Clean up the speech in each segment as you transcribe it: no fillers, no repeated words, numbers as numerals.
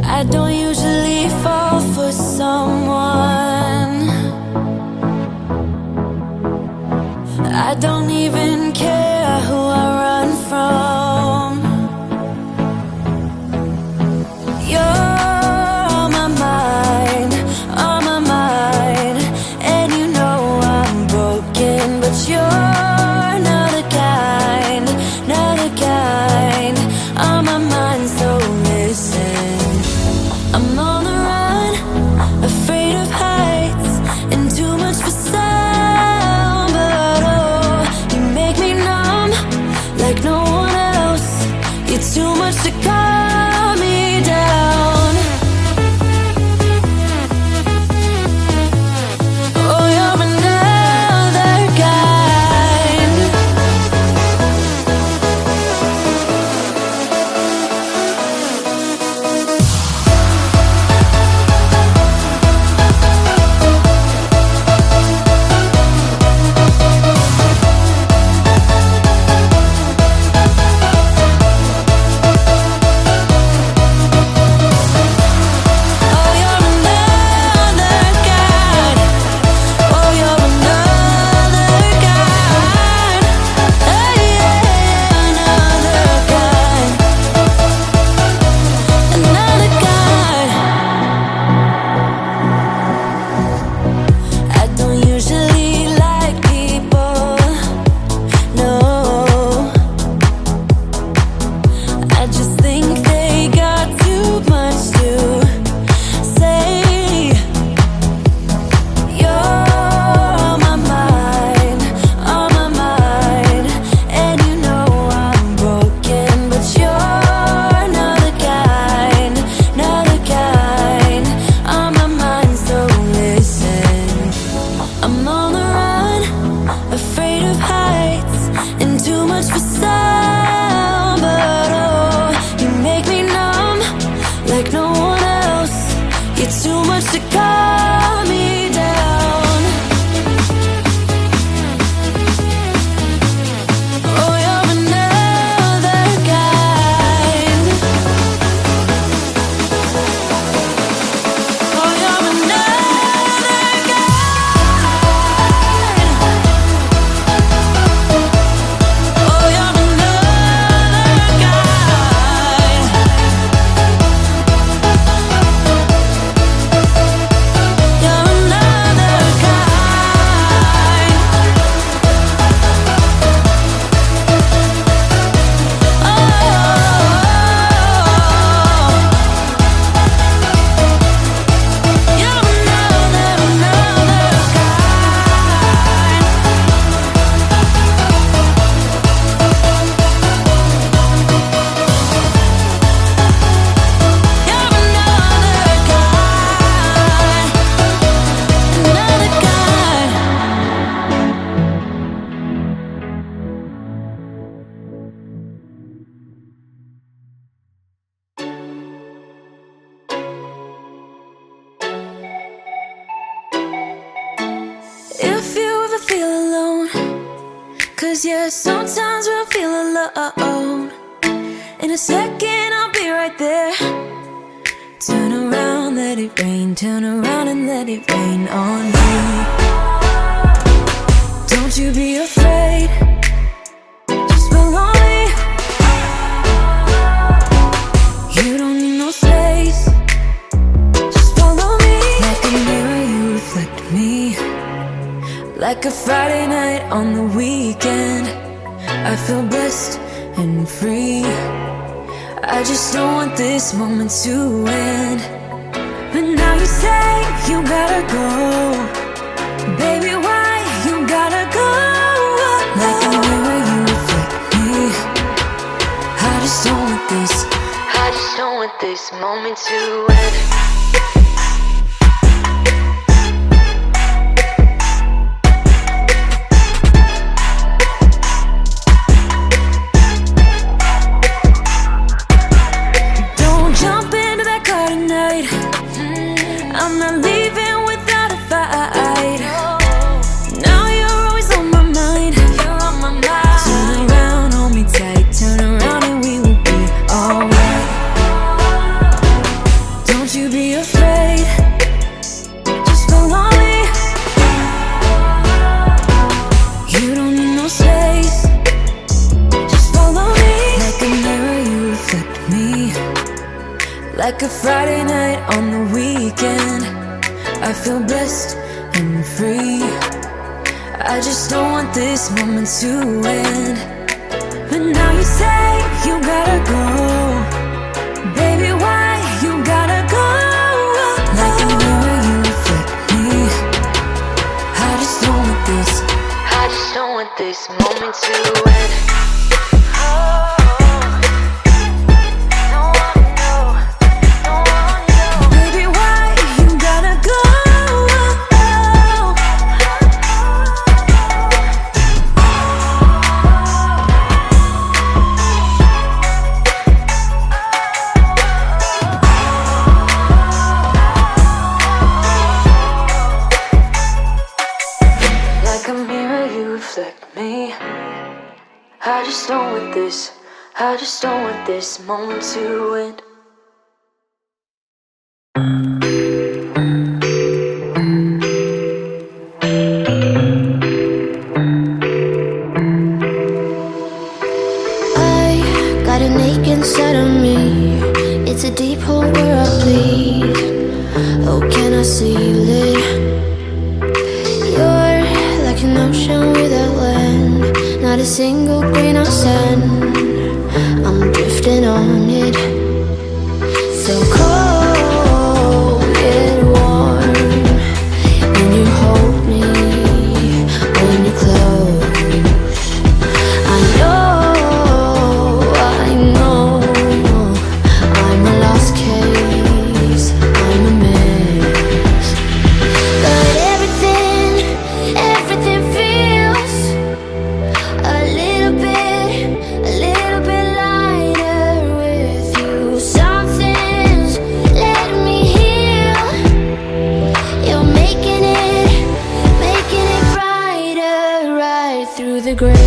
I don't usually fall for someone. I don't even care who I run from. You're on my mind, on my mind. And you know I'm broken, but you're not the kind, not the kind. On my mind, so listen. I'm on the run, afraid of heights, and too much for sound. But oh, you make me numb, like no one else. You're too much to calm me down. Oh, you're another kind. Oh, you're another kind. Oh, you're another kind. Oh, yeah, another kind. Another kind. I don't usually like people, no. I just think they got too much to say. You're on my mind, on my mind. And you know I'm broken, but you're not the kind, not the kind. On my mind, so listen. I'm on the run, afraid of heights, and too much for sound. But oh, you make me numb, like no one else. You're too much to calm me down. Oh, you're another kind. Oh, you're another kind. Oh, you're another kind. You're another kind. Oh, you're another if you ever feel alone, 'cause yeah, sometimes we'll feel alone. In a second, I'll be right there. Turn around, let it rain. Turn around and let it rain on me. Don't you be afraid, just follow me. You don't need no space, just follow me. Like a mirror, you reflect me. Like a Friday night on the weekend, I feel blessed and free. I just don't want this moment to end. But now you say you gotta go. Baby, why you gotta go? Like a mirror, you reflect me. I just don't want this, I just don't want this moment to end. Don't jump into that car tonight. I'm not leaving without a fight. Now you're always on my mind. like a Friday night on the weekend. I feel blessed and free. I just don't want this moment to end. But now you say you gotta go. Baby, why you gotta go? Like a mirror you reflect me. I just don't want this, I just don't want this moment to end. I just don't want this, I just don't want this moment to end. I got an ache inside of me. It's a deep hole where I bleed. Oh, can I seal it? You're like an ocean without land. Not a single grain of sand. I'm drifting on it. So cold yet warm. When you hold me, when you're close, I know I'm a lost case, I'm a mess. But everything feels a little bit lighter with you. Something's letting me heal. You're making it brighter right through the gray.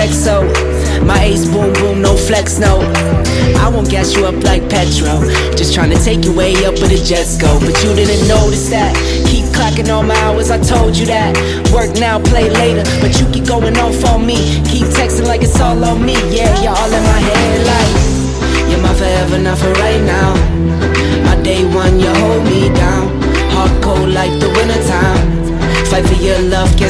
XO. My ace boom boom, no flex, no. I won't gas you up like petrol. Just trying to take you way up where the jets go. But you didn't notice that. Keep clocking all my hours, I told you that. Work now, play later, but you keep going off on me. Keep texting like it's all on me. Yeah, you're all in my head like you're my forever, not for right now. My day one, you hold me down. Hard cold like the wintertime. Fight for your love, can't